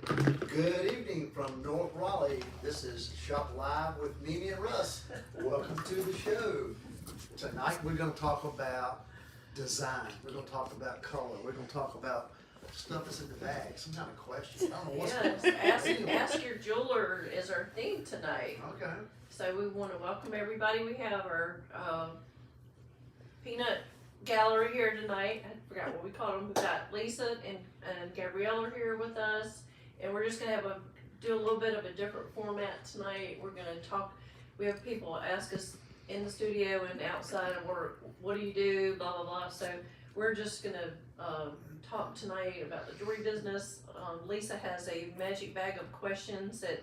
Good evening from North Raleigh. This is Shop Live with Mimi and Russ. Welcome to the show. Tonight we're going to talk about design. We're going to talk about color. We're going to talk about stuff that's in the bag. Some kind of question. I don't know what's Yes, ask your jeweler is our theme tonight. Okay. So we want to welcome everybody. We have our peanut gallery here tonight. I forgot what we called them. We've got Lisa and Gabrielle are here with us, and we're just gonna do a little bit of a different format tonight. We're gonna talk. We have people ask us in the studio and outside of work, what do you do, blah blah blah. So we're just gonna talk tonight about the jewelry business. Lisa has a magic bag of questions that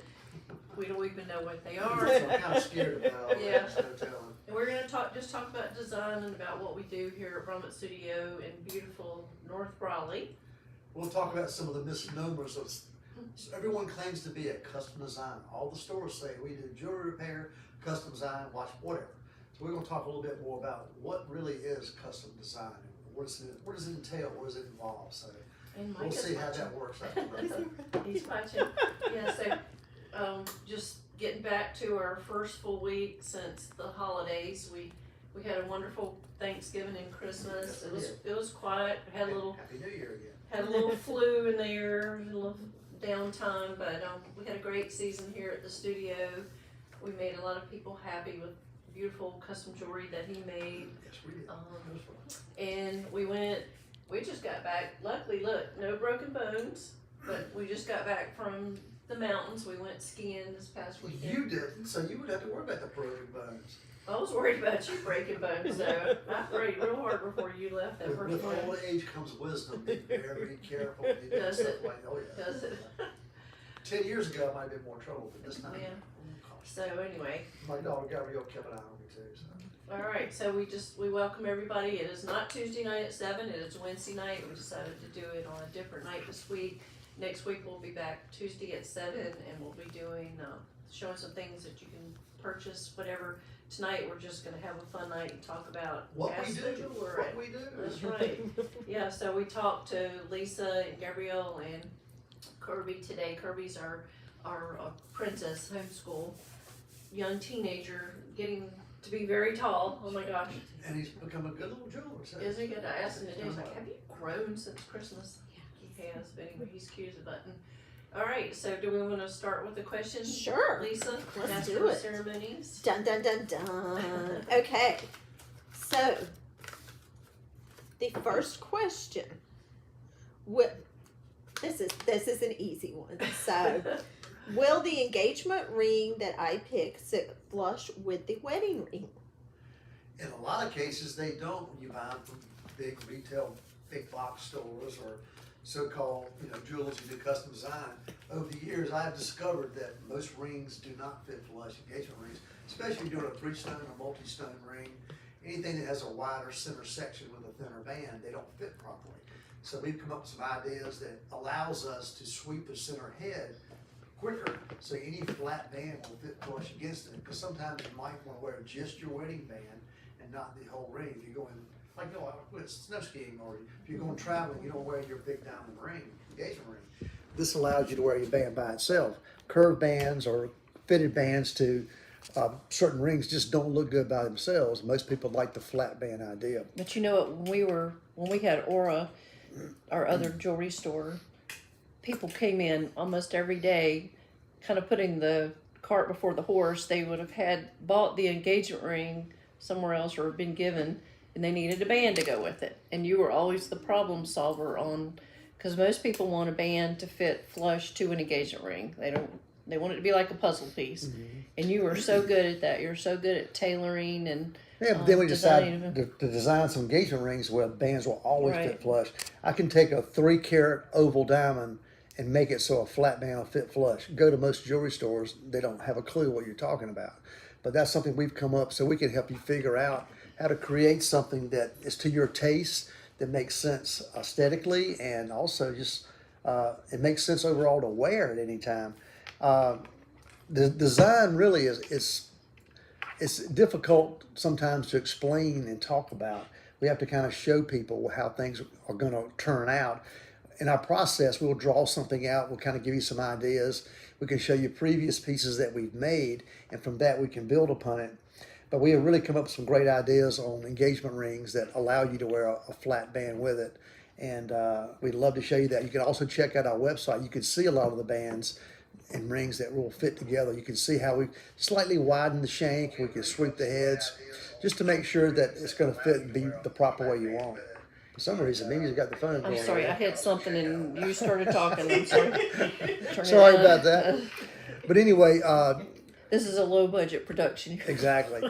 we don't even know what they are. I'm kind of scared about all Yeah. that. So telling. And we're gonna just talk about design and about what we do here at Bromett Studio in beautiful North Raleigh. We'll talk about some of the misnomers of. So everyone claims to be a custom design. All the stores say we do jewelry repair, custom design, watch, whatever. So we're going to talk a little bit more about what really is custom design. What does it entail? What does it involve? So And we'll Mike see is how watching. that works out. He's watching. Yeah, so just getting back to our first full week since the holidays. We had a wonderful Thanksgiving and Christmas. Yes, It was quiet. Had a little Happy New Year again. had a little flu in there, a little downtime, but we had a great season here at the studio. We made a lot of people happy with beautiful custom jewelry that he made. Yes, we did. And we just got back. Luckily, look, no broken bones, but we just got back from the mountains. We went skiing this past weekend. You didn't, so you would have to worry about the broken bones. I was worried about you breaking bones, so I prayed real hard before you left that With first morning. old age comes wisdom. Be very careful. when you do Does stuff it? like- oh yeah. Does it? 10 years ago, I might have been more trouble, but this time, Yeah. oh, gosh. So anyway, My daughter Gabrielle kept an eye on me too. So. all right. So we welcome everybody. It is not Tuesday night at 7. It is Wednesday night. We decided to do it on a different night this week. Next week we'll be back Tuesday at 7, and we'll be doing showing some things that you can purchase, whatever. Tonight we're just gonna have a fun night and talk about What we Ask do, the Jeweler. what we do. That's right. Yeah, so we talked to Lisa and Gabrielle and Kirby today. Kirby's our apprentice, homeschool, young teenager, getting to be very tall. Oh my gosh. And he's become a good little jeweler. So. Isn't he good? I asked him today, he's like, have you grown since Christmas? He has, but anyway, he's cute as a button. All right, so do we want to start with the questions? Sure. Lisa, Let's Master do of it. Ceremonies. Dun dun dun dun. Okay. So the first question. This is an easy one. So will the engagement ring that I pick sit flush with the wedding ring? In a lot of cases, they don't. When you buy them from big retail, big box stores or so-called, jewelers who do custom design. Over the years, I've discovered that most rings do not fit flush, engagement rings, especially if you're doing a 3-stone or multi-stone ring. Anything that has a wider center section with a thinner band, they don't fit properly. So we've come up with some ideas that allows us to sweep the center head quicker, so any flat band will fit flush against it. Because sometimes you might want to wear just your wedding band and not the whole ring. If you're going, like, it's snow skiing, or if you're going traveling, you don't wear your big diamond ring, engagement ring. This allows you to wear your band by itself. Curved bands or fitted bands to certain rings just don't look good by themselves. Most people like the flat band idea. But you know what, when we had Aura, our other jewelry store, people came in almost every day, kind of putting the cart before the horse. They would have bought the engagement ring somewhere else or been given, and they needed a band to go with it. And you were always the problem solver because most people want a band to fit flush to an engagement ring. They want it to be like a puzzle piece. Mm-hmm. And you were so good at that. You're so good at tailoring and yeah, but then we designing decided to design some engagement rings where bands will always Right. fit flush. I can take a 3-carat oval diamond and make it so a flat band will fit flush. Go to most jewelry stores, they don't have a clue what you're talking about. But that's something we've come up so we can help you figure out how to create something that is to your taste, that makes sense aesthetically, and also just it makes sense overall to wear at any time. The design really is it's difficult sometimes to explain and talk about. We have to kind of show people how things are going to turn out. in our process, we'll draw something out. We'll kind of give you some ideas. We can show you previous pieces that we've made, and from that we can build upon it. But we have really come up with some great ideas on engagement rings that allow you to wear a flat band with it. And we'd love to show you that. You can also check out our website. You can see a lot of the bands and rings that will fit together. You can see how we slightly widen the shank. We can sweep the heads just to make sure that it's going to fit and be the proper way you want it. For some reason, Mimi's got the phone I'm going sorry, on. I had something and you started talking. I'm sorry. Turn it Sorry on. about that. But anyway, This is a low budget production. exactly.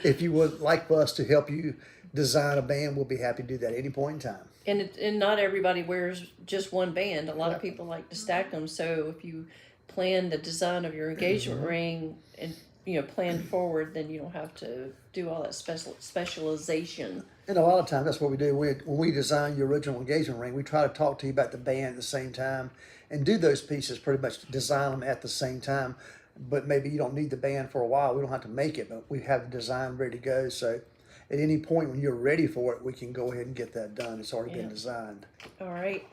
If you would like for us to help you design a band, we'll be happy to do that at any point in time. And not everybody wears just one band. A lot of people like to stack them. So if you plan the design of your engagement ring and plan forward, then you don't have to do all that specialization. And a lot of times that's what we do. When we design your original engagement ring, we try to talk to you about the band at the same time and do those pieces, pretty much design them at the same time. But maybe you don't need the band for a while. We don't have to make it, but we have the design ready to go. So at any point when you're ready for it, we can go ahead and get that done. It's already been designed. All right.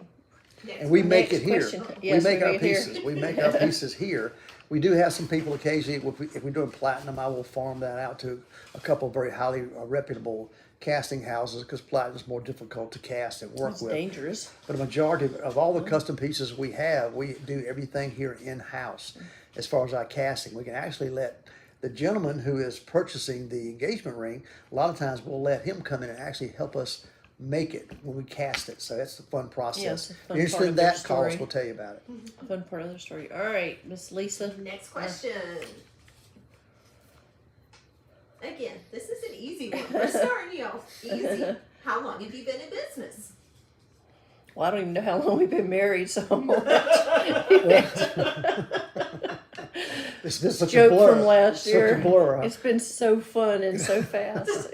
And we make Next it here. question. We Yes, make we our make it here. pieces. We make our pieces here. We do have some people occasionally, if we're doing platinum, I will farm that out to a couple of very highly reputable casting houses because platinum is more difficult to cast and work It's with. dangerous. But a majority of all the custom pieces we have, we do everything here in-house as far as our casting. We can actually let the gentleman who is purchasing the engagement ring, a lot of times we'll let him come in and actually help us make it when we cast it. So that's the fun process. Yes, the If fun you're part interested in of their that, call us, story. we'll tell you about it. A fun part of the story. All right, Miss Lisa. Next question. Again, this is an easy one. We're starting you off easy. How long have you been in business? Well, I don't even know how long we've been married, so I'm It's been such a joke blur. from last year. Such a blur. Huh? It's been so fun and so fast.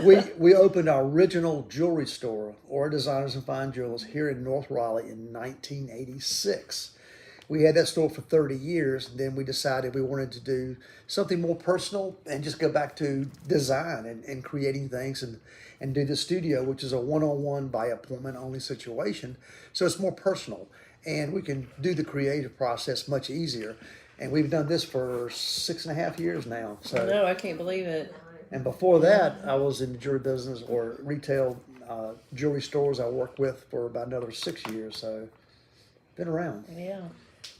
We opened our original jewelry store, Aura Designers and Fine Jewelers, here in North Raleigh in 1986. We had that store for 30 years, and then we decided we wanted to do something more personal and just go back to design and creating things and do the studio, which is a one-on-one by appointment only situation. So it's more personal, and we can do the creative process much easier. And we've done this for 6.5 years now. So. No, I can't believe it. And before that, I was in the jewelry business or retail jewelry stores I worked with for about another 6 years. So, been around. Yeah.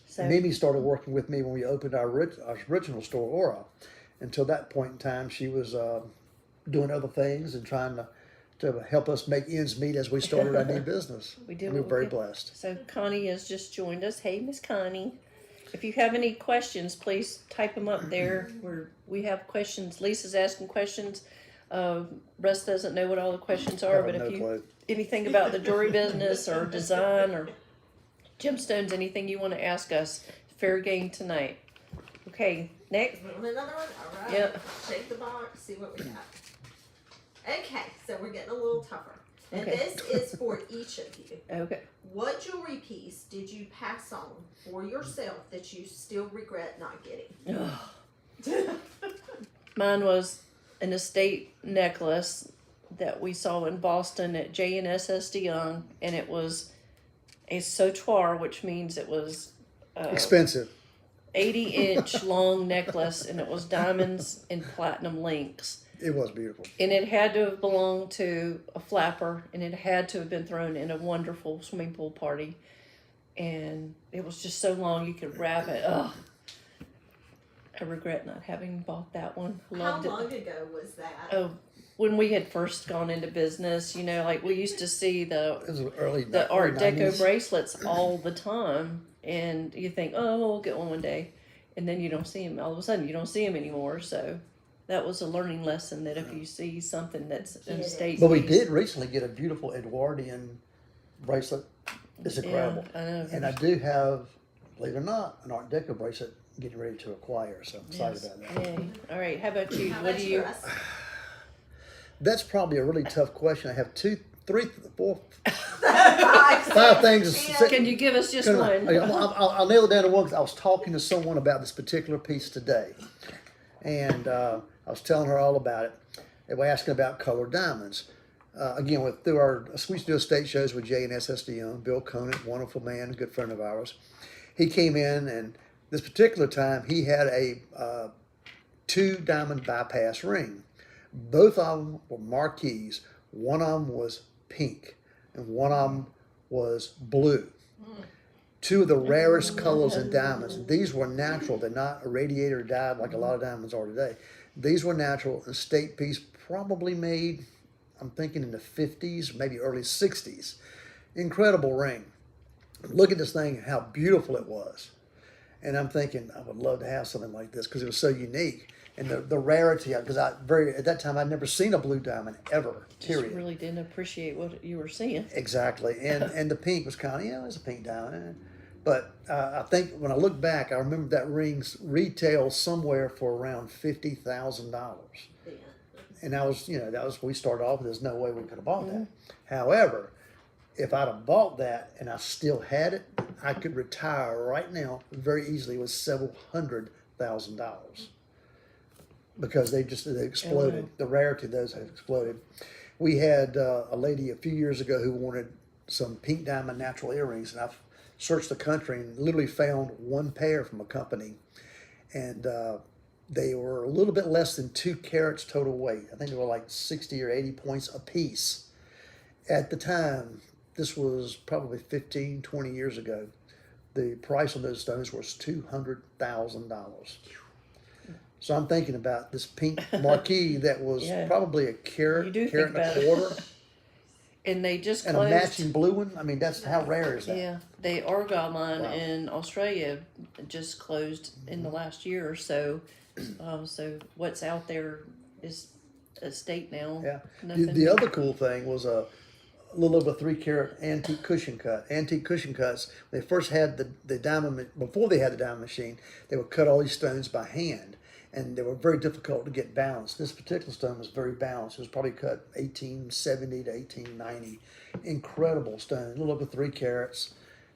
So And Mimi started working with me when we opened our original store, Aura. Until that point in time, she was doing other things and trying to help us make ends meet as we started our new business. we did. And we're what we very could. blessed. So Connie has just joined us. Hey, Miss Connie. If you have any questions, please type them up there. We have questions. Lisa's asking questions. Russ doesn't know what all the questions are, but No if you clue. anything about the jewelry business or design or gemstones, anything you want to ask us, fair game tonight. Okay, next. Want another one? All right. Yep. Shake the box, see what we got. Okay, so we're getting a little tougher. And Okay. this is for each of you. Okay. What jewelry piece did you pass on for yourself that you still regret not getting? Mine was an estate necklace that we saw in Boston at J&S DeYoung, and it was a sautoir, which means it was Expensive. 80-inch long necklace, and it was diamonds and platinum links. It was beautiful. And it had to have belonged to a flapper, and it had to have been thrown in a wonderful swimming pool party. And it was just so long you could wrap it. Ugh. I regret not having bought that one. How Loved it. long ago was that? Oh, when we had first gone into business, like we used to see It was early. the early Art Deco 90s. bracelets all the time, and you think, oh, we'll get one day, and then you don't see them. All of a sudden, you don't see them anymore. So that was a learning lesson that if you see something that's an estate But we piece- did recently get a beautiful Edwardian bracelet. It's incredible. Yeah, I know. And I do have, believe it or not, an Art Deco bracelet getting ready to acquire. So I'm excited Yes. about that. Yay. All right. How about you? How What about do you? Russ? That's probably a really tough question. I have 2, 3, 4, 5 5 things. to say. Can you give us just Okay, one? I'll nail it down to one because I was talking to someone about this particular piece today. And I was telling her all about it. They were asking about colored diamonds. again, through our, we used to do estate shows with Jay and SSD on, Bill Conant, wonderful man, good friend of ours. He came in, and this particular time, he had a 2-diamond bypass ring. Both of them were marquees. One of them was pink, and one of them was blue. Two of the rarest colors in diamonds. These were natural. They're not irradiated or dyed like a lot of diamonds are today. These were natural. A state piece, probably made, I'm thinking in the 50s, maybe early 60s. Incredible ring. Look at this thing, how beautiful it was. And I'm thinking, I would love to have something like this because it was so unique. And the rarity, because at that time I'd never seen a blue diamond ever, period. Just really didn't appreciate what you were seeing. Exactly. And the pink was kind of, it's a pink diamond. But I think when I look back, I remember that ring's retail somewhere for around $50,000. Yeah. And that was, we started off, there's no way we could have bought that. However, if I'd have bought that and I still had it, I could retire right now very easily with several $100,000 because they exploded. The rarity of those have exploded. We had a lady a few years ago who wanted some pink diamond natural earrings, and I've searched the country and literally found one pair from a company, and they were a little bit less than 2 carats total weight. I think they were like 60 or 80 points a piece. At the time, this was probably 15, 20 years ago, the price of those stones was $200,000. So I'm thinking about this pink marquee that was probably a carat, carat and a quarter. And they just and closed. A matching blue one. I mean, that's how rare is that? Yeah, the Argyle mine in Australia just closed in the last year or so. So what's out there is a state now. Yeah. Nothing. The other cool thing was a little over 3 carat antique cushion cut. Antique cushion cuts. They first had the diamond before they had the diamond machine. They would cut all these stones by hand, and they were very difficult to get balanced. This particular stone was very balanced. It was probably cut 1870 to 1890. Incredible stone, a little over 3 carats.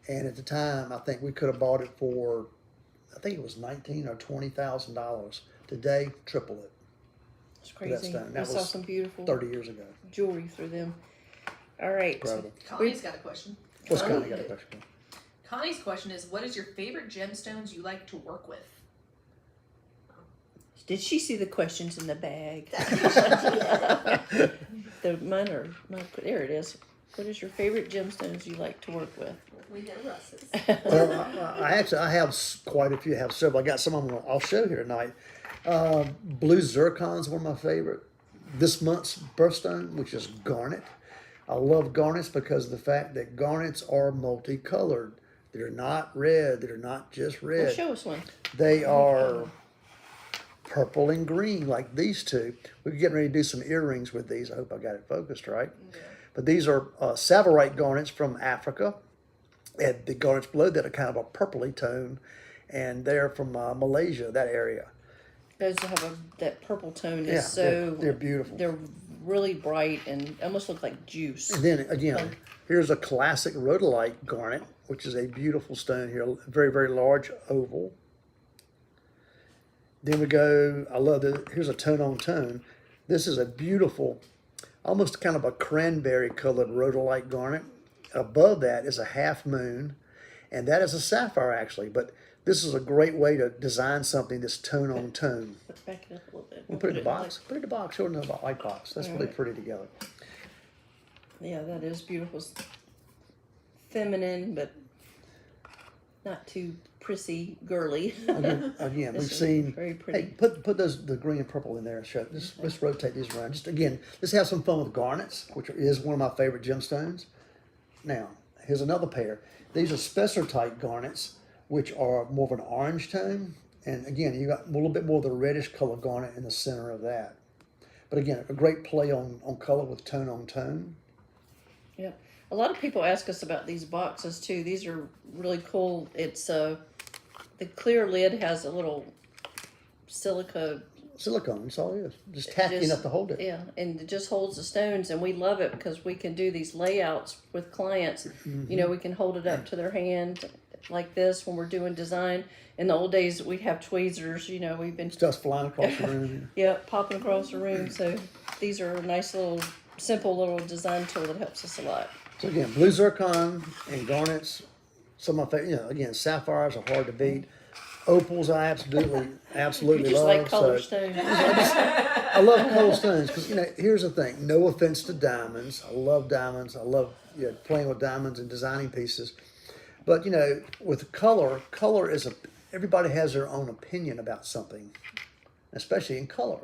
And at the time, I think we could have bought it for, I think it was $19,000 or $20,000. Today, triple it. It's crazy. That I saw was some beautiful 30 years ago. jewelry through them. All right. Incredible. Connie's got a question. What's Connie got a question? Connie's question is, what is your favorite gemstones you like to work with? Did she see the questions in the bag? Mine are not. There it is. What is your favorite gemstones you like to work with? We know Russ's. Well, I have quite a few. I have several. I got some of them I'll show here tonight. Blue zircon's one of my favorite. This month's birthstone, which is garnet. I love garnets because of the fact that garnets are multicolored. They're not red. They're not just red. Well, show us one. They are purple and green like these two. We're getting ready to do some earrings with these. I hope I got it focused right. Yeah. But these are Savarite garnets from Africa. And the garnets below that are kind of a purpley tone. And they're from Malaysia, that area. Those have that purple tone is Yeah, so... they're beautiful. They're really bright and almost look like juice. And then again, here's a classic rhodolite garnet, which is a beautiful stone here. Very, very large oval. Then we go, I love this, here's a tone on tone. This is a beautiful, almost kind of a cranberry colored rhodolite garnet. Above that is a half moon, and that is a sapphire actually, but this is a great way to design something that's tone on tone. Back it up a little bit. We'll put it in the box. Put it in the box. Show it in the white box. That's really pretty together. Yeah, that is beautiful. It's feminine, but not too prissy, girly. Again, we've seen. Very pretty. Hey, put the green and purple in there and show. Let's rotate these around. Just again, let's have some fun with garnets, which is one of my favorite gemstones. Now, here's another pair. These are spessartite garnets, which are more of an orange tone. And again, you got a little bit more of the reddish color garnet in the center of that. But again, a great play on color with tone on tone. Yeah. A lot of people ask us about these boxes too. These are really cool. It's the clear lid has a little silicone. Silicone, that's all it is. Just tacky enough to hold it. Yeah, and it just holds the stones, and we love it because we can do these layouts with clients. You know, we can hold it up to their hand like this when we're doing design. In the old days, we'd have tweezers. You know, we've been Stuff's flying across the room. yeah, popping across the room. So these are nice little simple little design tool that helps us a lot. So again, blue zircon and garnets, some of my favorite, again, sapphires are hard to beat. Opals I absolutely You just love. like color So stones. I love color stones because, here's the thing. No offense to diamonds. I love diamonds. I love playing with diamonds and designing pieces. But, with color is everybody has their own opinion about something, especially in color.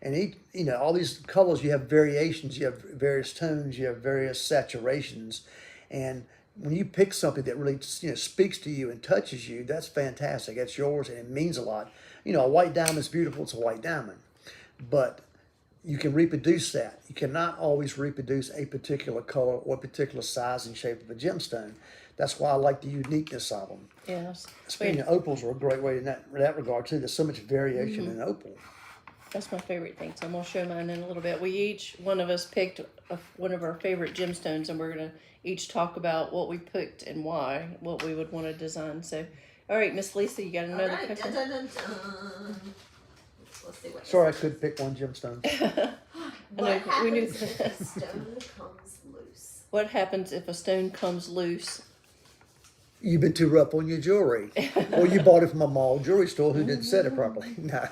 And all these colors, you have variations, you have various tones, you have various saturations. And when you pick something that really, speaks to you and touches you, that's fantastic. That's yours and it means a lot. A white diamond is beautiful. It's a white diamond. But you can reproduce that. You cannot always reproduce a particular color or a particular size and shape of a gemstone. That's why I like the uniqueness of them. Yes. Speaking of opals are a great way in that regard too. There's so much variation in opal. That's my favorite thing. So I'm going to show mine in a little bit. One of us picked one of our favorite gemstones, and we're going to each talk about what we picked and why, what we would want to design. So, all right, Miss Lisa, you got another All right. question? Dun, dun, dun, dun. Let's see what. Sorry I couldn't pick one gemstone. What we knew- happens if a stone comes loose? What happens if a stone comes loose? You've been too rough on your jewelry. Or you bought it from a mall jewelry store who didn't set it properly. No.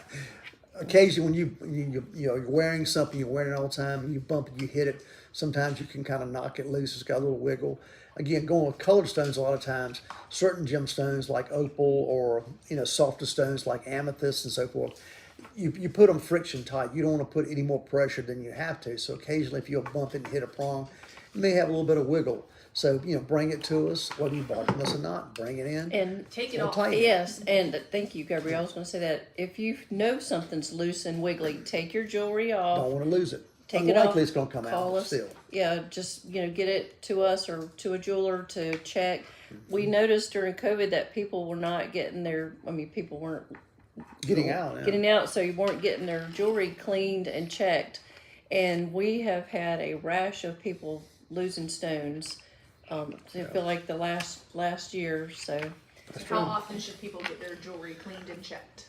Occasionally when you're wearing something, you're wearing it all the time, and you bump it, you hit it, sometimes you can kind of knock it loose. It's got a little wiggle. Again, going with colored stones a lot of times, certain gemstones like opal or, softer stones like amethyst and so forth, you put them friction tight. You don't want to put any more pressure than you have to. So occasionally if you'll bump it and hit a prong, you may have a little bit of wiggle. So, bring it to us, whether you bought it from us or not, bring it in. And Take it We'll off. tighten it. yes, and thank you, Gabrielle. I was going to say that if you know something's loose and wiggly, take your jewelry off. Don't want to lose it. Take it Unlikely off, it's going to come call out us. still. Yeah, just get it to us or to a jeweler to check. We noticed during COVID that people were not getting people weren't Getting out. Yeah. getting out, so you weren't getting their jewelry cleaned and checked. And we have had a rash of people losing stones. I feel like the last year. So How often should people get their jewelry cleaned and checked?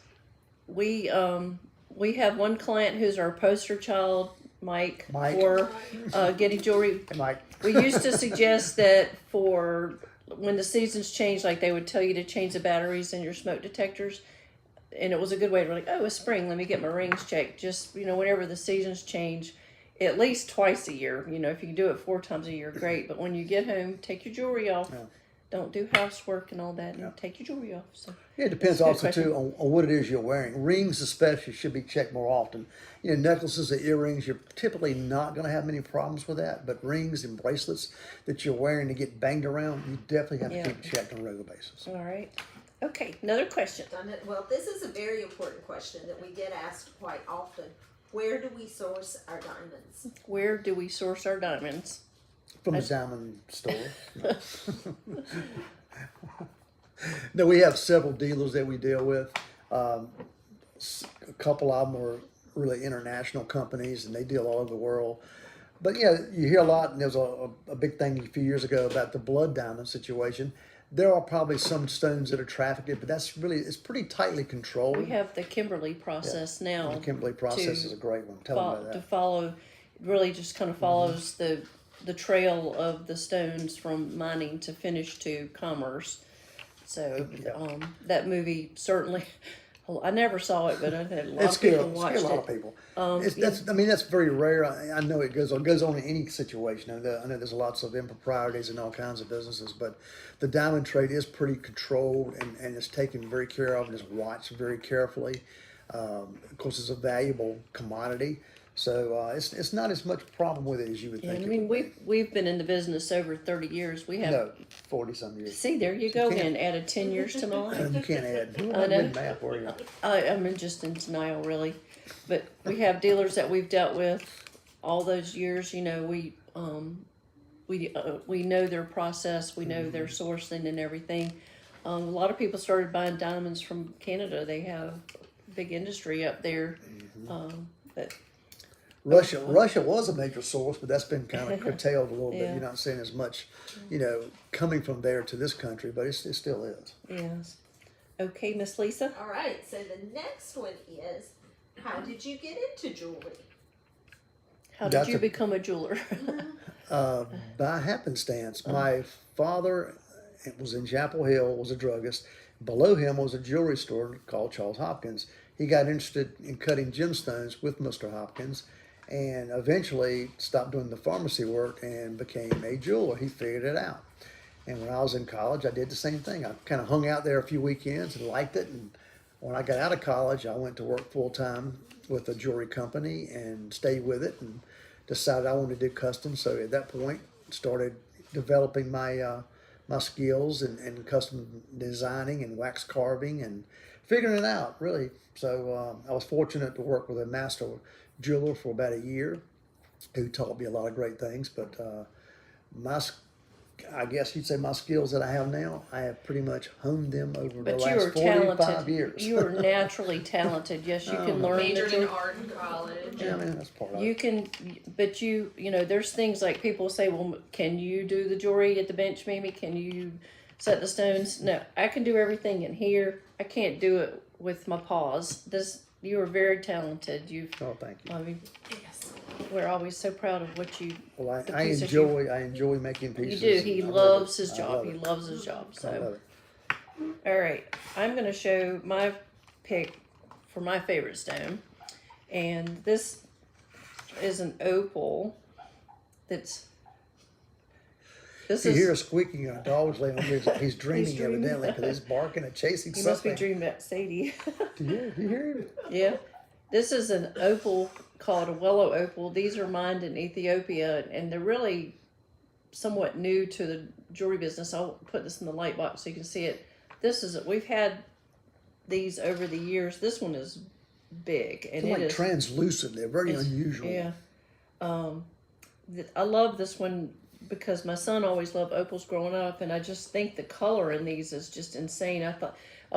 we have one client who's our poster child, Mike. Mike. For getting jewelry. Mike. We used to suggest that for when the seasons change, like they would tell you to change the batteries in your smoke detectors. And it was a good way to like, oh, it's spring, let me get my rings checked. Just, whenever the seasons change, at least twice a year. If you can do it 4 times a year, great. But when you get home, take your jewelry off. Yeah. Don't do housework and all that. And take your jewelry off. So Yeah, it depends That's a also good question. too on what it is you're wearing. Rings especially should be checked more often. Necklaces and earrings, you're typically not going to have many problems with that. But rings and bracelets that you're wearing to get banged around, you definitely have to Yeah. keep checked on a regular basis. all right. Okay, another question. Done it. Well, this is a very important question that we get asked quite often. Where do we source our diamonds? Where do we source our diamonds? From the diamond store. No, we have several dealers that we deal with. A couple of them are really international companies, and they deal all over the world. But yeah, you hear a lot, and there was a big thing a few years ago about the blood diamond situation. There are probably some stones that are trafficked, but it's pretty tightly controlled. We have the Kimberly process now. The Kimberly process to is a great one. Tell them about to that. follow, really just kind of follows the trail of the stones from mining to finish to commerce. So Yeah. that movie certainly, I never saw it, but I've had a lot It's of people scared watched a lot it. of people. Yeah. That's very rare. I know it goes on in any situation. I know there's lots of improprieties in all kinds of businesses, but the diamond trade is pretty controlled and it's taken very care of and is watched very carefully. Of course, it's a valuable commodity, so it's not as much problem with it as you would Yeah, think. I mean, we've been in the business over 30 years. We have. No, 40-some years. See, there you go, can't- and added 10 years to my life. You can't add. You I don't know. do math, were you? I'm just in denial, really. But we have dealers that we've dealt with all those years. We know their process. We know their sourcing and everything. A lot of people started buying diamonds from Canada. They have a big industry up there. But Russia was a major source, but that's been kind of curtailed a little bit. Yeah. You're not seeing as much, coming from there to this country, but it still is. yes. Okay, Miss Lisa. All right, so the next one is, how did you get into jewelry? How did That's you a- become a jeweler? By happenstance, my father was in Chapel Hill, was a druggist. Below him was a jewelry store called Charles Hopkins. He got interested in cutting gemstones with Mr. Hopkins and eventually stopped doing the pharmacy work and became a jeweler. He figured it out. And when I was in college, I did the same thing. I kind of hung out there a few weekends and liked it. And when I got out of college, I went to work full time with a jewelry company and stayed with it and decided I wanted to do custom. So at that point, started developing my skills and custom designing and wax carving and figuring it out really. So I was fortunate to work with a master jeweler for about a year, who taught me a lot of great things. But I guess you'd say my skills that I have now, I have pretty much honed them over the But you last were 45 talented. years. You were naturally talented. Yes, you can learn. Majored the in art in college. Yeah, I mean, that's part of You it. can, but you know, there's things like people say, well, can you do the jewelry at the bench, Mimi? Can you set the stones? No, I can do everything in here. I can't do it with my paws. You are very talented. Oh, thank you. I mean, Yes. we're always so proud of what you. Well, the I piece that enjoy making You pieces. do. He and I love loves it. his I job. love He it. loves his job. I So, love it. all right, I'm gonna show my pick for my favorite stone, and this is an opal. This You is. hear a squeaking, a dog's laying on here. He's dreaming dreaming. evidently because he's barking and chasing You must be something. dreaming about Sadie. Do you hear him? Yeah. This is an opal called a willow opal. These are mined in Ethiopia, and they're really somewhat new to the jewelry business. I'll put this in the light box so you can see it. We've had these over the years. This one is big, and They're it like is. translucent. They're very It's- unusual. Yeah. I love this one because my son always loved opals growing up, and I just think the color in these is just insane. I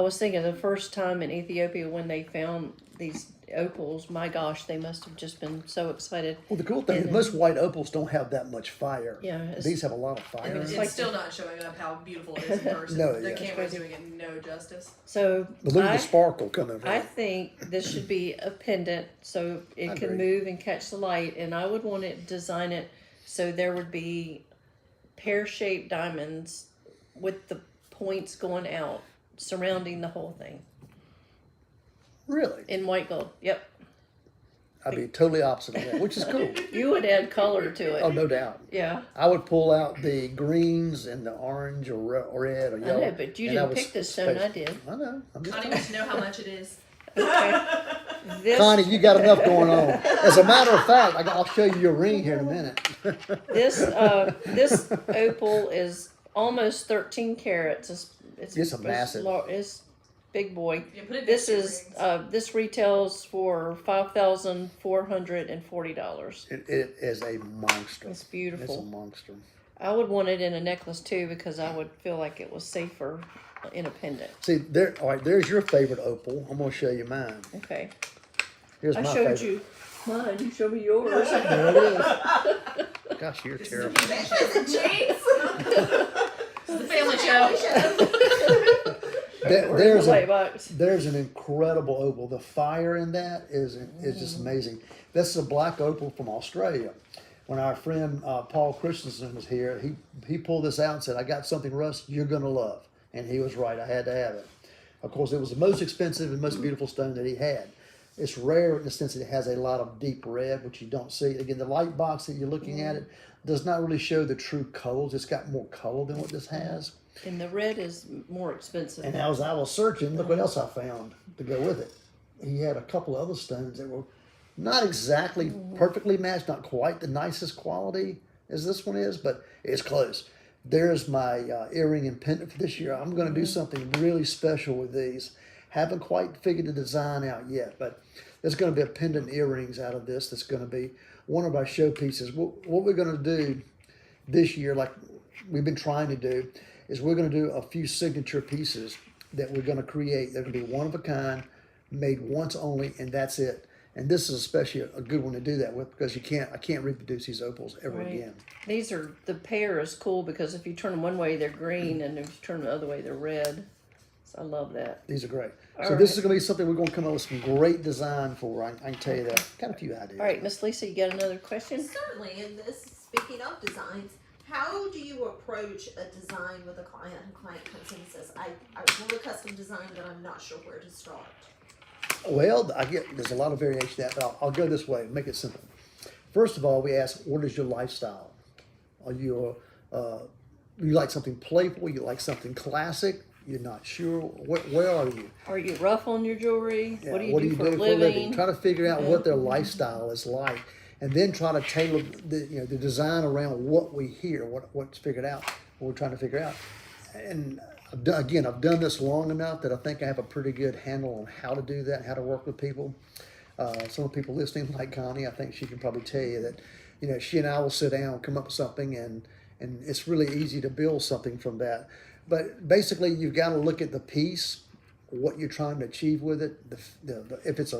was thinking the first time in Ethiopia when they found these opals, my gosh, they must have just been so excited. Well, the cool thing is And- most white opals don't have that much fire. Yeah, it's- These have a lot of fire. I mean, in it's them. like It's still not showing up how beautiful it is in person. No, The yeah. camera's doing it no justice. So But look at the sparkle coming from I it. think this should be a pendant so it I can agree. move and catch the light, and I would want to design it so there would be pear-shaped diamonds with the points going out surrounding the whole thing Really? in white gold. Yep. I'd be totally opposite of that, which is cool. You would add color to it. Oh, no doubt. Yeah. I would pull out the greens and the orange or red or I yellow. know, but you and I didn't would pick this stone. I space- did. I know. I'm just Connie telling wants to know how much it is. Okay. This Connie, you got enough going on. As a matter of fact, I'll show you your ring here in a minute. this opal is almost 13 carats. It's a massive. It's big boy. Yeah, put it This next to your is rings. this retails for $5,440. It is a monster. It's It's a beautiful. monster. I would want it in a necklace too because I would feel like it was safer in a pendant. See, all right, there's your favorite opal. I'm going to show you mine. Okay. Here's I my showed favorite. you mine. You showed me yours. There it is. Gosh, you're terrible. This is the family show. There's Light a, box. there's an incredible opal. The fire in that is just amazing. This is a black opal from Australia. When our friend Paul Christensen was here, he pulled this out and said, "I got something, Russ, you're gonna love." And he was right. I had to have it. Of course, it was the most expensive and most beautiful stone that he had. It's rare in the sense that it has a lot of deep red, which you don't see. Again, the light box that you're looking at it does not really show the true colors. It's got more color than what this has. And the red is more expensive. And as I was searching, look what else I found to go with it. He had a couple other stones that were not exactly perfectly matched, not quite the nicest quality as this one is, but it's close. There's my earring and pendant for this year. I'm going to do something really special with these. Haven't quite figured the design out yet, but there's going to be a pendant earrings out of this that's going to be one of our showpieces. What we're going to do this year, like we've been trying to do, is we're going to do a few signature pieces that we're going to create. They're going to be one of a kind, made once only, and that's it. And this is especially a good one to do that with because I can't reproduce these opals ever Right. again. These are, the pear is cool because if you turn them one way, they're green, and if you turn them the other way, they're red. So I love that. These are great. All So this right. is going to be something we're going to come up with some great design for. I can tell you that. Got a few ideas. All right, Miss Lisa, you got another question? Certainly, and this, speaking of designs, how do you approach a design with a client? A client comes in and says, I want a custom design, but I'm not sure where to start. Well, there's a lot of variation to that, but I'll go this way, make it simple. First of all, we ask, what is your lifestyle? Are you, you like something playful? You like something classic? You're not sure? Where are you? Are you rough on your jewelry? Yeah, What do you do for a for living? Try to figure out what their lifestyle is like, and then try to tailor the design around what we hear, what's figured out, what we're trying to figure out. And I've done this long enough that I think I have a pretty good handle on how to do that, how to work with people. Some of the people listening, like Connie, I think she can probably tell you that, she and I will sit down, come up with something, and it's really easy to build something from that. But basically, you've got to look at the piece, what you're trying to achieve with it. If it's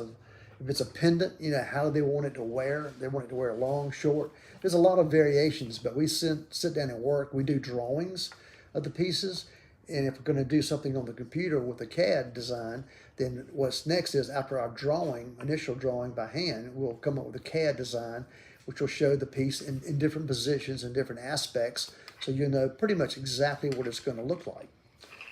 a pendant, how do they want it to wear? They want it to wear long, short. There's a lot of variations, but we sit down and work. We do drawings of the pieces. And if we're going to do something on the computer with a CAD design, then what's next is after our initial drawing by hand, we'll come up with a CAD design, which will show the piece in different positions and different aspects, so you know pretty much exactly what it's going to look like.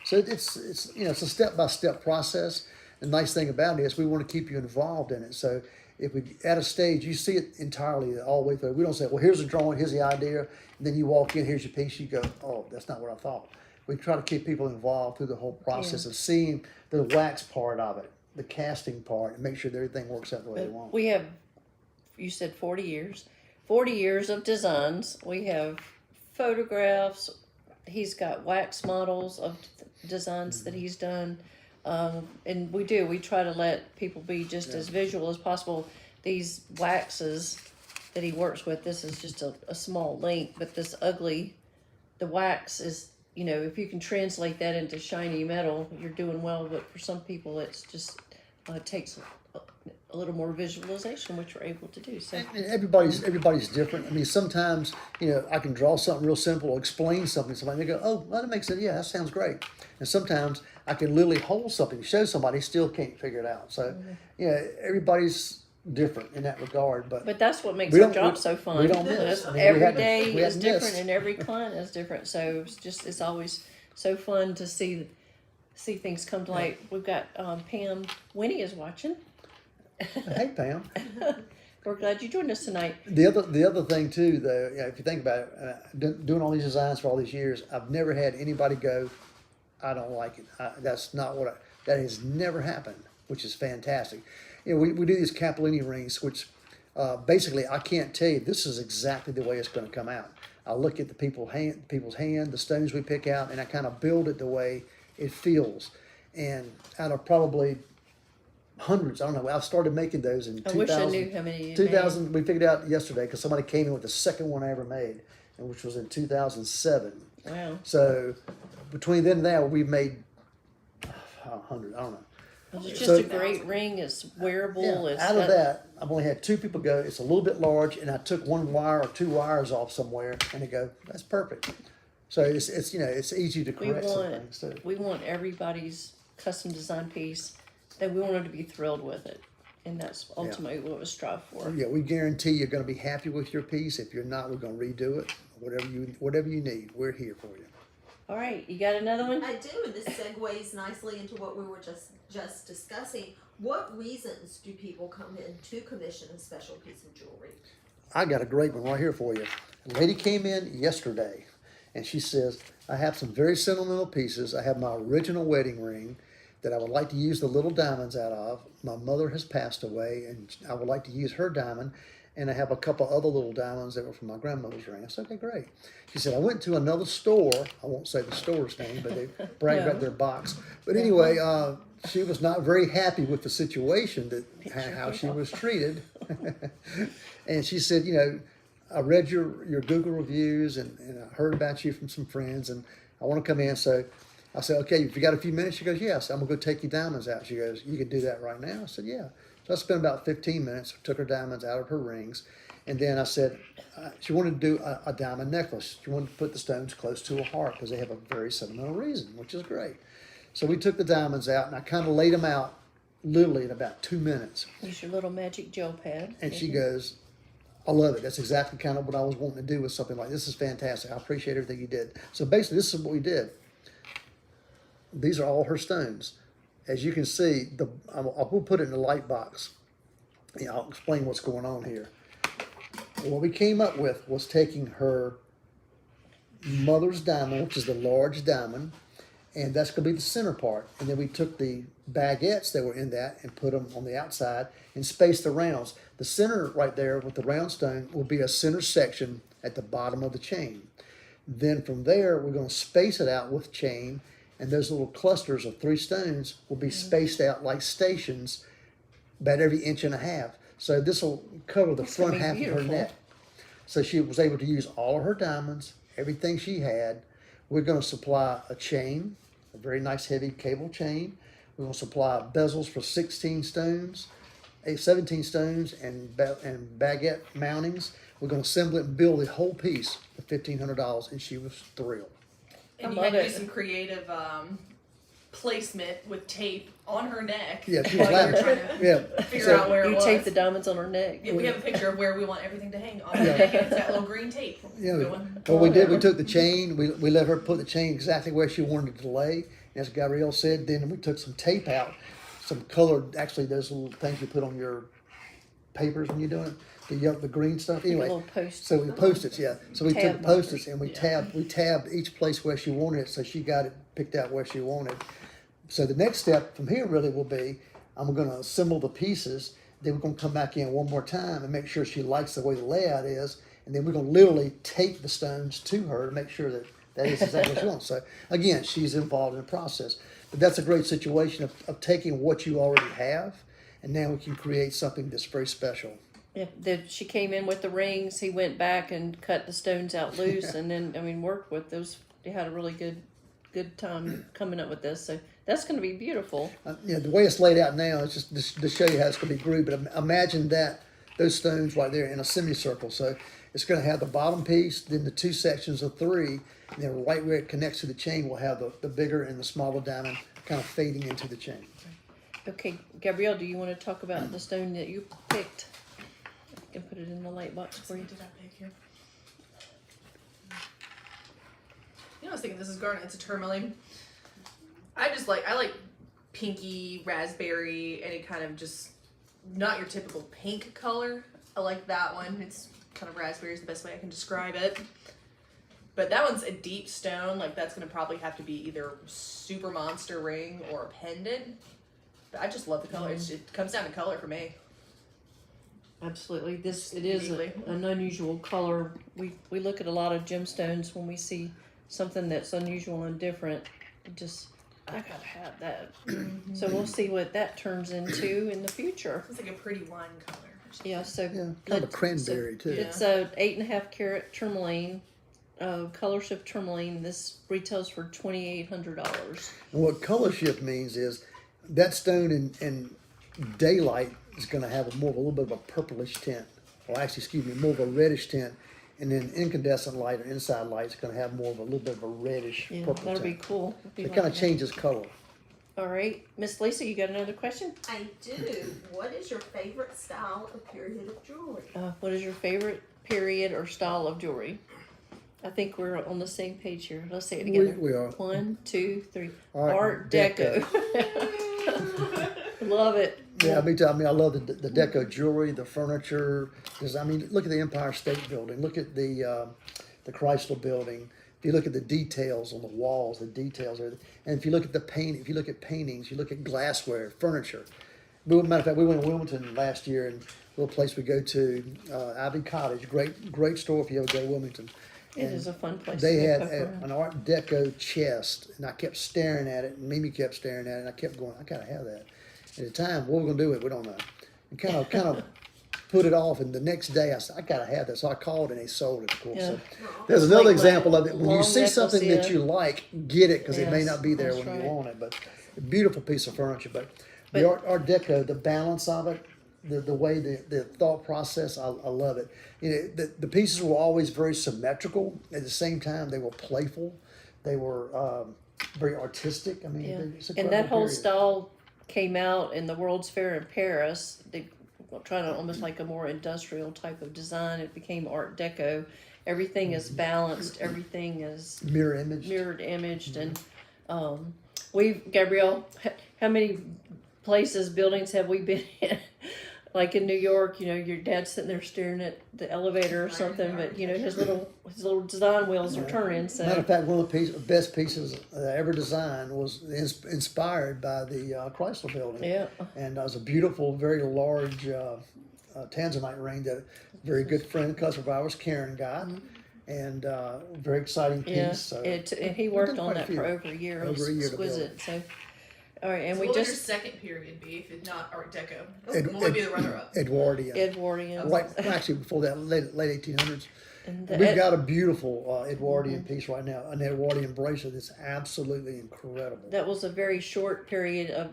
So it's a step-by-step process. The nice thing about it is we want to keep you involved in it. So if we at a stage you see it entirely all the way through, we don't say, well, here's the drawing, here's the idea, and then you walk in, here's your piece, you go, oh, that's not what I thought. We try to keep people involved through the whole process of seeing the wax part of it, the casting part, and make sure that everything works out the way they want. We have, you said 40 years. 40 years of designs. We have photographs. He's got wax models of designs that he's done. And we try to let people be just as visual as possible. These waxes that he works with, this is just a small link, but this ugly, the wax is, if you can translate that into shiny metal, you're doing well. But for some people, it's just takes a little more visualization, which we're able to do. So And everybody's different. I mean, sometimes I can draw something real simple, or explain something to somebody, and they go, "Oh, well, that makes sense. Yeah, that sounds great." And sometimes I can literally hold something, show somebody, still can't figure it out. So everybody's different in that regard. But that's what makes we our don't- job we- so fun. we don't miss. I mean, we Every hadn't- day we is hadn't different, missed. and every client is different. So it's always so fun to see things come to light. We've got Pam Winnie is watching. Hey, Pam. We're glad you joined us tonight. The other thing too, though, if you think about it, doing all these designs for all these years, I've never had anybody go, "I don't like it." That has never happened, which is fantastic. We do these Capellini rings, which basically I can't tell you this is exactly the way it's going to come out. I look at people's hand, the stones we pick out, and I kind of build it the way it feels. And out of probably hundreds, I don't know, I started making those in 2000. I wish I knew how many you 2000, we figured out yesterday because somebody came in with the second one I ever made, and which was in 2007. made. Wow. So between then and now, we've made 100. I don't know. It's just So- a great ring. It's wearable. It's Out of got- that, I've only had two people go, it's a little bit large, and I took one wire or two wires off somewhere, and they go, that's perfect. So it's easy to we correct some want things too. we want everybody's custom design piece that we want them to be thrilled with it, and that's ultimately what we strive for. Yeah, we guarantee you're going to be happy with your piece. If you're not, we're going to redo it. Whatever you need, we're here for you. All right, you got another one? I do, and this segues nicely into what we were just discussing. What reasons do people come in to commission a special piece of jewelry? I got a great one right here for you. A lady came in yesterday, and she says, I have some very sentimental pieces. I have my original wedding ring that I would like to use the little diamonds out of. My mother has passed away, and I would like to use her diamond. And I have a couple other little diamonds that were from my grandmother's ring. I said, okay, great. She said, I went to another store. I won't say the store's name, but they bragged about their box. But anyway, she was not very happy with the situation, how she was treated. And she said, I read your Google reviews and I heard about you from some friends, and I want to come in. So I said, okay, if you got a few minutes? She goes, yes, I'm going to go take your diamonds out. She goes, you can do that right now? I said, yeah. So I spent about 15 minutes, took her diamonds out of her rings, and then I said, she wanted to do a diamond necklace. She wanted to put the stones close to her heart because they have a very sentimental reason, which is great. So we took the diamonds out and I kind of laid them out literally in about 2 minutes. Use your little magic gel pad. And she goes, I love it. That's exactly kind of what I was wanting to do with something like this. Is fantastic. I appreciate everything you did. So basically, this is what we did. These are all her stones. As you can see, we'll put it in the light box. Yeah, I'll explain what's going on here. What we came up with was taking her mother's diamond, which is the large diamond, and that's going to be the center part. And then we took the baguettes that were in that and put them on the outside and spaced the rounds. The center right there with the round stone will be a center section at the bottom of the chain. Then from there, we're going to space it out with chain, and those little clusters of 3 stones will be spaced out like stations about every 1.5 inches. So this will cover the That's front gonna be half of her beautiful. neck. So she was able to use all of her diamonds, everything she had. We're going to supply a chain, a very nice heavy cable chain. We're going to supply bezels for 16 stones, 17 stones, and baguette mountings. We're going to assemble it and build the whole piece for $1,500, and she was thrilled. And I you had to love do it. some creative placement with tape on her neck. Yeah, she was while you were laughing. trying to Yeah, figure so- out where it You was. tape the diamonds on her neck. Yeah, we have a picture of where we want everything to hang on her Yeah. neck, and it's got little green tape Yeah, going. what we did, we took the chain, we let her put the chain exactly where she wanted it to lay. As Gabrielle said, then we took some tape out, some colored, actually those little things you put on your papers when you're doing it, the green stuff. Anyway, little post. so we Post-its, yeah. So we Tab took Post-its and we Yeah. tabbed each place where she wanted it, so she got it picked out where she wanted. So the next step from here really will be, I'm gonna assemble the pieces, then we're gonna come back in one more time and make sure she likes the way the layout is, and then we're gonna literally tape the stones to her to make sure that that is exactly what she wants. So again, she's involved in the process. But that's a great situation of taking what you already have, and now we can create something that's very special. Yeah, she came in with the rings. He went back and cut the stones out loose, and then worked with those. They had a really good time coming up with this. So that's going to be beautiful. The way it's laid out now is just to show you how it's going to be grooved. But imagine those stones right there in a semicircle. So it's going to have the bottom piece, then the 2 sections of 3, and then right where it connects to the chain will have the bigger and the smaller diamond kind of fading into the chain. Okay, Gabrielle, do you want to talk about the stone that you picked? I can put it in the light box for you. Did I pick here? You know, I was thinking this is garnet. It's a tourmaline. I like pinky, raspberry, any kind of just not your typical pink color. I like that one. It's kind of raspberry is the best way I can describe it. But that one's a deep stone. Like that's gonna probably have to be either super monster ring or a pendant. But I just love the color. It comes down to color for me. Absolutely. It is Neatly. an unusual color. We look at a lot of gemstones when we see something that's unusual and different. I gotta have that. So we'll see what that turns into in the future. It's like a pretty wine color. Yeah. So Yeah, kind of a let's- cranberry too. Yeah. It's a 8.5 carat tourmaline, color shift tourmaline. This retails for $2,800. And what color shift means is that stone in daylight is going to have a little bit of a purplish tint, or actually, excuse me, more of a reddish tint. And then incandescent light or inside light is going to have more of a little bit of a reddish Yeah, purple that'll be tint. cool. It kind of changes color. All right, Miss Lisa, you got another question? I do. What is your favorite style of period of jewelry? What is your favorite period or style of jewelry? I think we're on the same page here. Let's say it together. We are. 1, 2, 3. Art Art Deco. Deco. Love it. Yeah, me too. I mean, I love the deco jewelry, the furniture. Because look at the Empire State Building. Look at the Chrysler Building. If you look at the details on the walls, the details are. And if you look at if you look at paintings, you look at glassware, furniture. Matter of fact, we went to Wilmington last year, and a little place we go to, Ivy Cottage. Great store if you ever go to Wilmington. It And is a fun place They to had poke around. an Art Deco chest, and I kept staring at it, and Mimi kept staring at it, and I kept going, I gotta have that. At the time, what we're gonna do with it, we don't know. And kind of put it off, and the next day I said, I gotta have that. So I called and they sold it, of course. Yeah. So there's another Like example of it. When long you see necklace, something that yeah. you like, get it, because it may Yes, not be there that's when right. you want it. But a beautiful piece of furniture. But But- the Art Deco, the balance of it, the way the thought process, I love it. The pieces were always very symmetrical. At the same time, they were playful. They were very artistic. I mean, Yeah. it's an And that incredible whole period. style came out in the World's Fair in Paris. They were trying to almost like a more industrial type of design. It became Art Deco. Everything is balanced. Everything is Mirror image. mirrored imaged, and Gabrielle, how many places, buildings have we been in? Like in New York, you know, your dad's sitting there staring at the elevator or something, but you know his little design wheels are turning. So Matter of fact, one of the best pieces I ever designed was inspired by the Chrysler building. yeah, And it was a beautiful, very large tanzanite ring that a very good friend, customer of ours, Karen, got. And very exciting piece. yeah. So And he we've worked done on quite a that few. for over a year. It was Over a year to build exquisite. So, all right, and So we what would your just second period be if it's not Art Deco? Ed- What would be the runner-up? Edwardian. Edwardian. Right, actually, before that, late 1800s. And We've got a beautiful Edwardian piece right now, an Edwardian bracelet that's absolutely incredible. that was a very short period of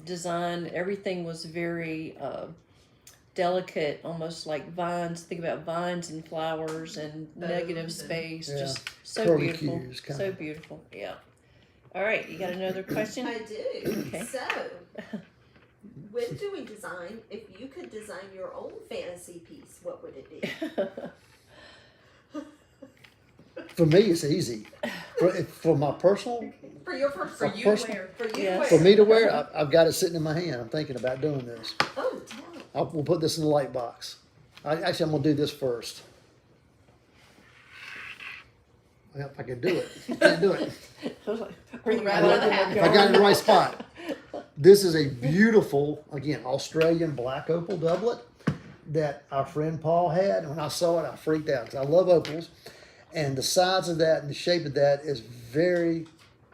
design. Everything was very delicate, almost like vines. Think about vines and flowers and negative and- space. Yeah. Just so Curly beautiful. cues, kind So of. beautiful. Yeah. All right, you got another question? I do. Okay. So, when doing design, if you could design your own fantasy piece, what would it be? For me, it's easy. For my personal, For your first, For for you, personal- where? you, Yes. where? for me to wear, I've got it sitting in my hand. I'm thinking about doing this. Oh, tell. We'll put this in the light box. I'm gonna do this first. Well, if I can do it, I can't do it. Are you Pull the rabbit out of the hat. I got it in the right spot. This is a beautiful, again, Australian black opal doublet that our friend Paul had. And when I saw it, I freaked out because I love opals. And the size of that and the shape of that is very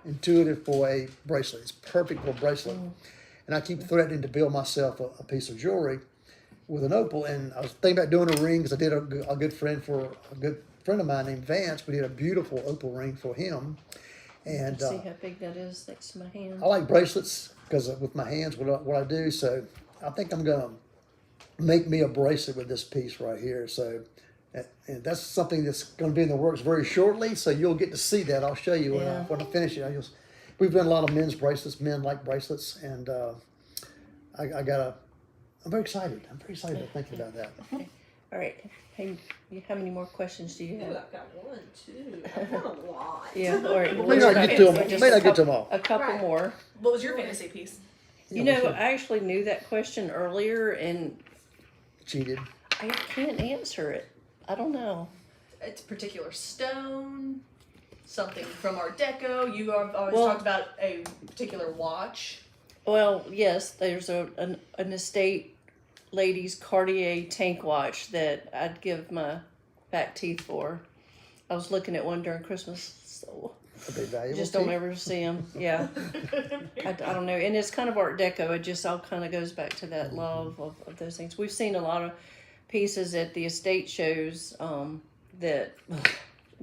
intuitive for a bracelet. It's perfect for a bracelet. And I keep threatening to build myself a piece of jewelry with an opal. And I was thinking about doing a ring because I did a good friend of mine named Vance. We did a beautiful opal ring for him. And See how big that is next to my hand. I like bracelets because with my hands, what I do. So I think I'm gonna make me a bracelet with this piece right here. So, and that's something that's gonna be in the works very shortly. So you'll get to see that. I'll show you when I finish it. We've done a lot of men's bracelets. Men like bracelets, and I'm very excited. I'm very excited about thinking about that. All right. Hey, how many more questions do you Ooh, have? I've got 1, 2. I've got a lot. Yeah. All right. May not get to them. Just May a not get to them couple- all. A couple Right. more. What was your fantasy piece? You know, I actually knew that question earlier, and Cheated. I can't answer it. I don't know. It's a particular stone, something from Art Deco. You have always Well- talked about a particular watch. Well, yes, there's an estate lady's Cartier tank watch that I'd give my back teeth for. I was looking at one during Christmas, so Are they valuable? just to don't you? ever see them. Yeah, I don't know, and it's kind of Art Deco. It just all kind of goes back to that love of those things. We've seen a lot of pieces at the estate shows that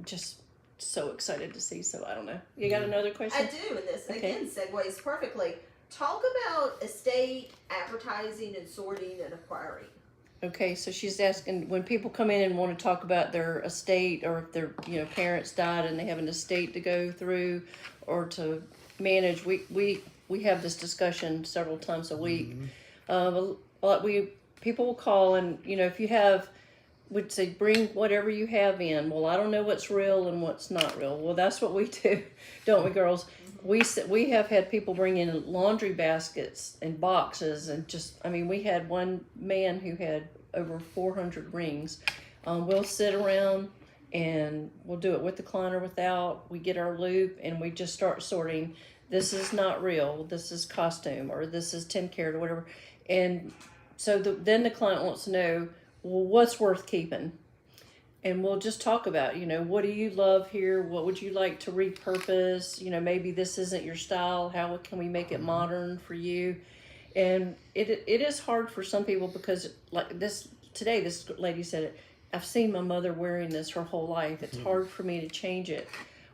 just so excited to see. So I don't know. You got another I question? do, and this Okay. again segues perfectly. Talk about estate advertising and sorting and acquiring. Okay, so she's asking when people come in and want to talk about their estate, or if their parents died and they have an estate to go through or to manage. We have this discussion several times a week. People will call and if you have, would say bring whatever you have in. Well, I don't know what's real and what's not real. Well, that's what we do, don't we, girls? We have had people bring in laundry baskets and boxes and we had one man who had over 400 rings. We'll sit around and we'll do it with the client or without. We get our loop and we just start sorting. This is not real. This is costume, or this is 10 karat or whatever. And so then the client wants to know, well, what's worth keeping? And we'll just talk about, what do you love here? What would you like to repurpose? Maybe this isn't your style. How can we make it modern for you? And it is hard for some people because like this lady said it, I've seen my mother wearing this her whole life. It's hard for me to change it.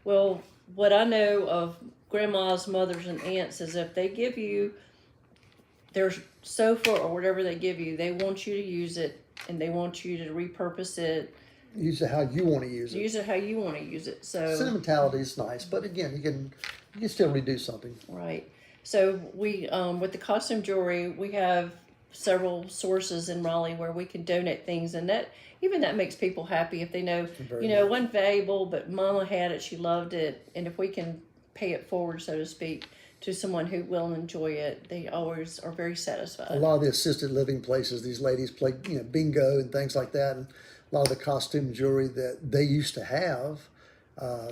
Well, what I know of grandmas, mothers, and aunts is if they give you their sofa or whatever they give you, they want you to use it and they want you to repurpose it. Use it how you want to use it. Use it how you want to use it. So Sentimentality is nice, but again, you can You can still redo something. Right. So we, with the costume jewelry, we have several sources in Raleigh where we can donate things, and that makes people happy if they know, Very you know, it much. wasn't valuable, but Mama had it, she loved it, and if we can pay it forward, so to speak, to someone who will enjoy it, they always are very satisfied. A lot of the assisted living places, these ladies play, bingo and things like that, and a lot of the costume jewelry that they used to have,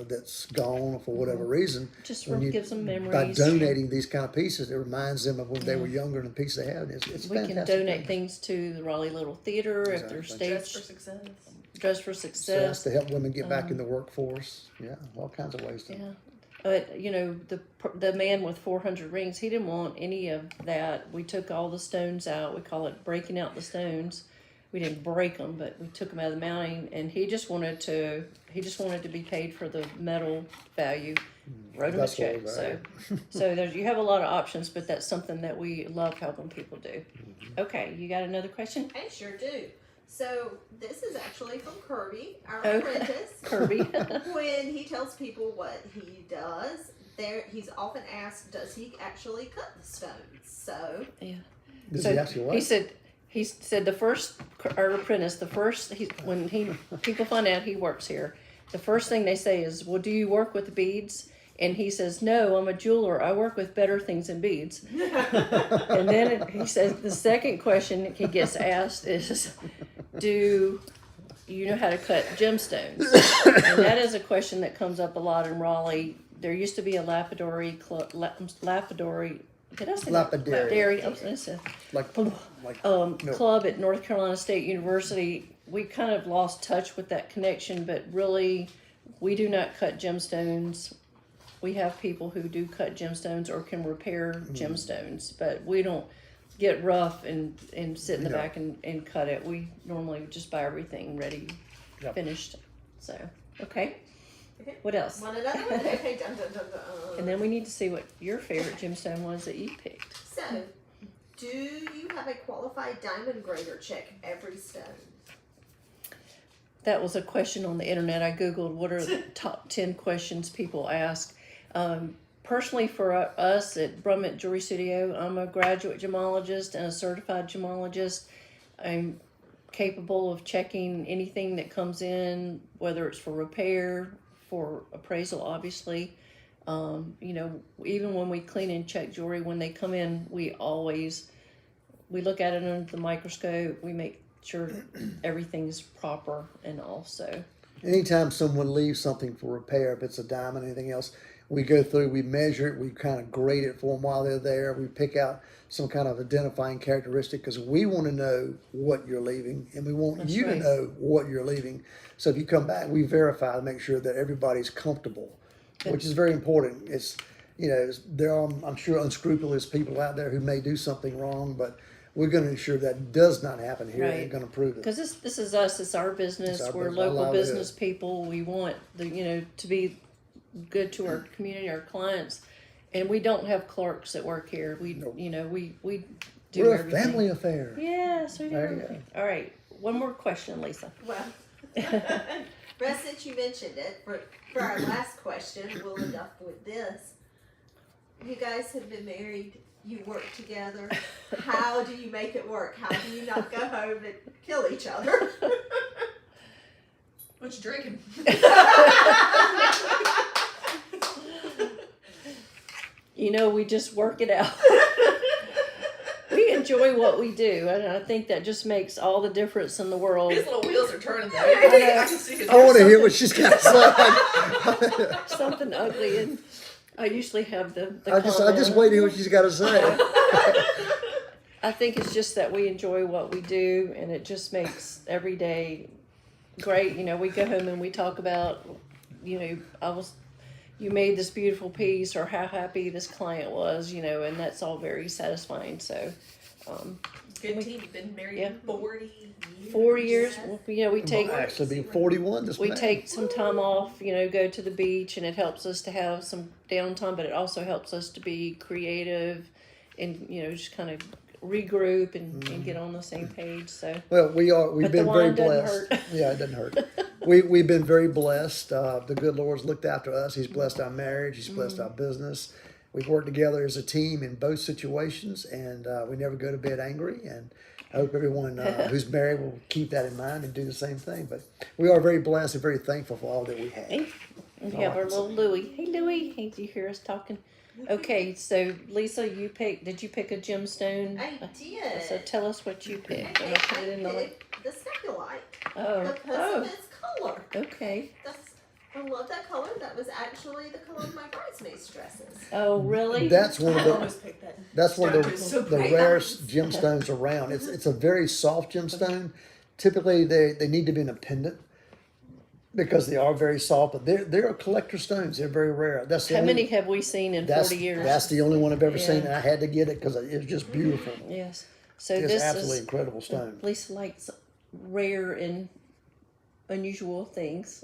that's gone for whatever reason. Just when you- gives them By memories. donating these kind of pieces, it reminds them of when they were younger and the piece they had. It's We fantastic. can donate things to the Raleigh Little Theater if they're Exactly. Dress for stage success. Dress for Success Success. to help women get back in the workforce. Yeah, all kinds of ways to. Yeah. But, you know, the man with 400 rings, he didn't want any of that. We took all the stones out. We call it breaking out the stones. We didn't break them, but we took them out of the mounting, and he just wanted to be paid for the metal value. Wrote him a That's what check. we're So you have a lot of options, but that's something that we love helping people do. Okay, you got another question? I sure do. So this is actually from Kirby, our Oh. apprentice. Kirby. When he tells people what he does, he's often asked, does he actually cut the stones? So Does So he ask you what? he said the first, our apprentice, when people find out he works here, the first thing they say is, well, do you work with beads? And he says, no, I'm a jeweler. I work with better things than beads. And then he says the second question he gets asked is, do you know how to cut gemstones? And that is a question that comes up a lot in Raleigh. There used to be a lapidary, did I say Lapidary. I was gonna say like milk. club at North Carolina State University. We kind of lost touch with that connection, but really, we do not cut gemstones. We have people who do cut gemstones or can repair gemstones, but we don't get rough and sit in the No. back and cut it. We normally just buy everything ready, Yep. finished. So, okay. Okay. What else? want another one? Okay, dun, dun, dun, dun. And then we need to see what your favorite gemstone was that you picked. So, do you have a qualified diamond grader check every stone? That was a question on the internet. I Googled what are the top 10 questions people ask. Personally, for us at Brummett Jewelry Studio, I'm a graduate gemologist and a certified gemologist. I'm capable of checking anything that comes in, whether it's for repair, for appraisal, obviously. You know, even when we clean and check jewelry, when they come in, we look at it under the microscope. We make sure everything's proper and all. So Anytime someone leaves something for repair, if it's a diamond, anything else, we go through, we measure it, we kind of grade it for them while they're there. We pick out some kind of identifying characteristic because we want to know what you're leaving and we want That's you right. to know what you're leaving. So if you come back, we verify to make sure that everybody's comfortable, which is very important. It's, there are, I'm sure, unscrupulous people out there who may do something wrong, but we're going to ensure that does not happen here Right. and going to prove it. because this is us, it's our business. It's our We're business, our local livelihood. business people. We want to be good to our community, our clients, and we don't have clerks that work here. We Nope. we do We're a everything. family affair. Yes, we do There you everything. All right, one more question, Lisa. Well, Russ, since you mentioned it, for our last question, we'll end up with this. You guys have been married, you work together. How do you make it work? How do you not go home and kill each other? What you drinking? We just work it out. We enjoy what we do, and I think that just makes all the difference in the world. His little wheels are turning though. I know. I can see his I want to hear something- what she's got to say. Something ugly, and I usually have the I just comment. wait to hear what she's got to say. I think it's just that we enjoy what we do, and it just makes every day great. We go home and we talk about, you made this beautiful piece, or how happy this client was, and that's all very satisfying. So, Good team. You've been married Yeah. 40 years. 4 years, we take Might actually be 41 this we May. take some time off, go to the beach, and it helps us to have some downtime, but it also helps us to be creative and, just kind of regroup and get on the same page. So Well, we've But the been very wine doesn't blessed. hurt. Yeah, it doesn't hurt. we've been very blessed. The good Lord's looked after us. He's blessed our marriage. He's blessed our business. We've worked together as a team in both situations, and we never go to bed angry. And I hope everyone who's married will keep that in mind and do the same thing. But we are very blessed and very thankful for all that we have. Hey, and we have our little Louie. Hey, Louie. Hey, do you hear us talking? Okay, so Lisa, did you pick a gemstone? I did. So tell us what you picked. And I I'll put it in the picked the Scapulite Oh, because of its color. okay. I love that color. That was actually the color of my bridesmaid's dresses. Oh, really? That's one of I the always pick that. That's one of Stone is so the bright. rarest gemstones around. It's a very soft gemstone. Typically, they need to be in a pendant because they are very soft. But they're collector stones. They're very rare. That's the How only, many have we seen in that's, 40 years? That's the only one I've ever seen, Yeah. and I had to get it because it was just beautiful. Yes. So It's this absolutely is incredible stone. Lisa likes rare and unusual things,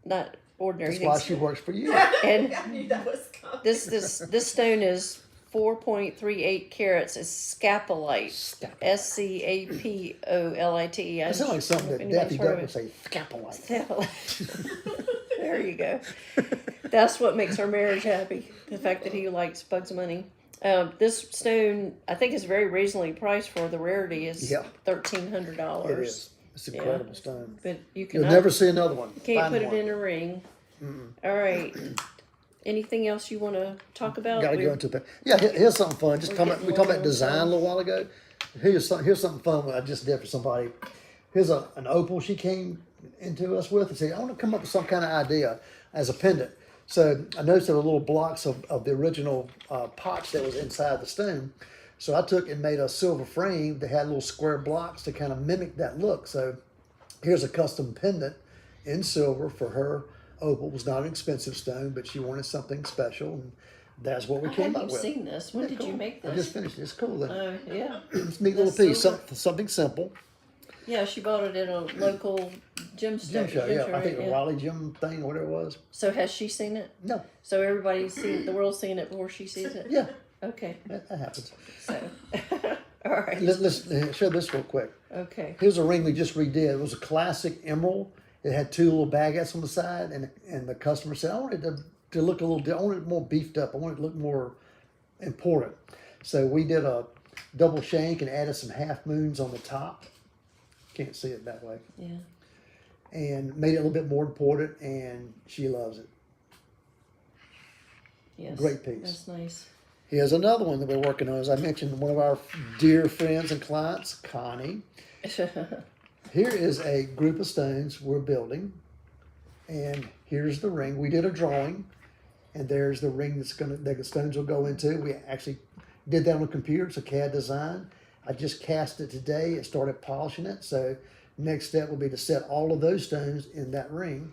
not ordinary That's why things. she works for you. And I knew that was coming. this stone is 4.38 carats. It's scapulite. Scapulite. That sounds like something that Daffy Duck would say. Scapulite. There you go. That's what makes our marriage happy. The fact that he likes Bugs Bunny. This stone, I think, is very reasonably priced for the rarity. Is Yeah. $1,300. It is. It's an incredible stone. But you You'll cannot, never see another one. can't Find put one. it in a ring. All right. Anything else you want to talk about? Got to go into it. Yeah, here's something fun. Just we're talking about, getting we talked low about on design time. a little while ago. Here's something fun that I just did for somebody. Here's an opal she came into us with and said, I want to come up with some kind of idea as a pendant. So I noticed there were little blocks of the original potch that was inside the stone. So I took and made a silver frame that had little square blocks to kind of mimic that look. So here's a custom pendant in silver for her. Opal was not an expensive stone, but she wanted something special, and that's what we I came haven't up with. seen this. When Yeah, did cool. you make I this? just finished it. It's cool. Then. Yeah. It's a neat little The piece, silver. something simple. Yeah, she bought it at a local gym Gym show, yeah. I think the yeah. Raleigh gym thing, whatever it was. So has she seen it? No, So everybody's seen the world's seen it before she sees it? yeah, Okay. that happens. So all right. Let's show this real quick. Okay. Here's a ring we just redid. It was a classic emerald. It had two little baguettes on the side, and the customer said, I wanted to look a little different. I wanted it more beefed up. I wanted it to look more important. So we did a double shank and added some half moons on the top. Can't see it that way. Yeah. And made it a little bit more important, and she loves it. Yes. Great piece. That's nice. Here's another one that we're working on. As I mentioned, one of our dear friends and clients, Connie. Here is a group of stones we're building, and here's the ring. We did a drawing, and there's the ring that the stones will go into. We actually did that on a computer. It's a CAD design. I just cast it today and started polishing it. So next step will be to set all of those stones in that ring.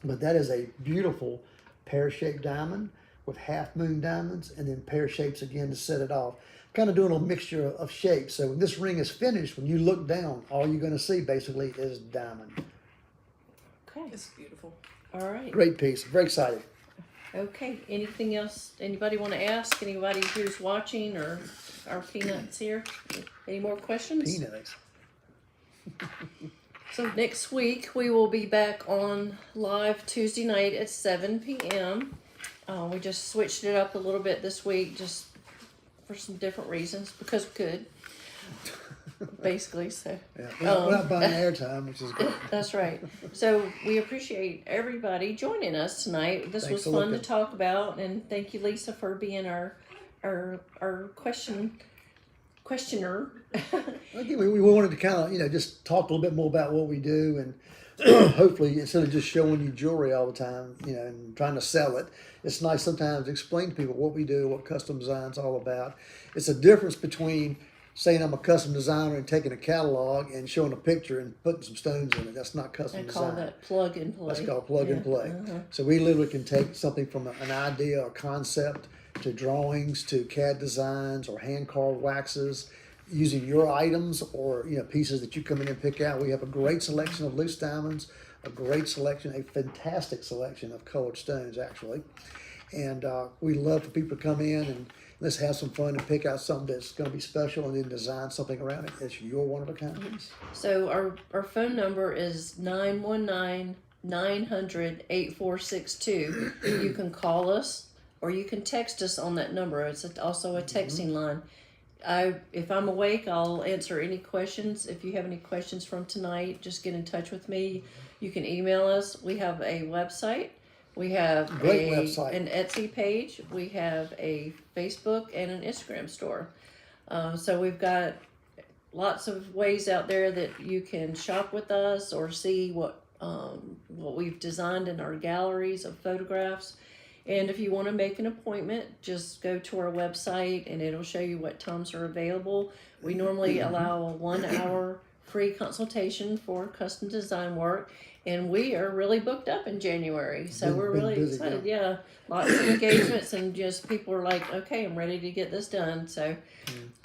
But that is a beautiful pear-shaped diamond with half moon diamonds and then pear shapes again to set it off. Kind of doing a mixture of shapes. So when this ring is finished, when you look down, all you're going to see basically is diamond. Okay. It's beautiful. All right. Great piece. Very excited. Okay. Anything else anybody want to ask? Anybody who's watching or our peanuts here? Any more questions? Peanuts. So next week we will be back on live Tuesday night at 7 p.m. We just switched it up a little bit this week just for some different reasons because we could. Basically, so Yeah. We're not buying airtime, which is good. that's right. So we appreciate everybody joining us tonight. This Thanks was for fun to looking. talk about, and thank you, Lisa, for being our questioner. Again, we wanted to kind of, just talk a little bit more about what we do, and hopefully instead of just showing you jewelry all the time, and trying to sell it, it's nice sometimes to explain to people what we do, what custom design's all about. It's a difference between saying I'm a custom designer and taking a catalog and showing a picture and putting some stones in it. That's not custom I design. call that plug and play. That's called plug and Yeah, play. So we literally can take something from an idea or concept to drawings to CAD designs or hand carved waxes using your items or pieces that you come in and pick out. We have a great selection of loose diamonds, a fantastic selection of colored stones actually. And we love for people to come in let's have some fun and pick out something that's gonna be special and then design something around it. It's your one of a kind piece. So our phone number is 919-900-8462. You can call us or you can text us on that number. It's also a texting line. If I'm awake, I'll answer any questions. If you have any questions from tonight, just get in touch with me. You can email us. We have a website. We have Great website. an Etsy page. We have a Facebook and an Instagram store. So we've got lots of ways out there that you can shop with us or see what we've designed in our galleries of photographs. And if you want to make an appointment, just go to our website and it'll show you what times are available. We normally allow a 1 hour free consultation for custom design work. And we are really booked up in January. So Been we're really busy, excited. Yeah. Lots of engagements and just people are like, okay, I'm ready to get this done. So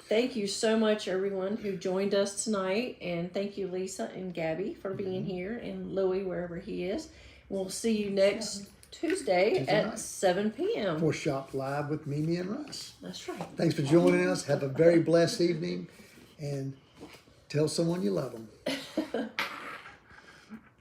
thank you so much, everyone who joined us tonight. And thank you, Lisa and Gabby, for being here, and Louie, wherever he is. We'll see you next Tuesday at night. 7 p.m. For Shop Live with Mimi and Russ. That's right. Thanks for joining us. Have a very blessed evening and tell someone you love them.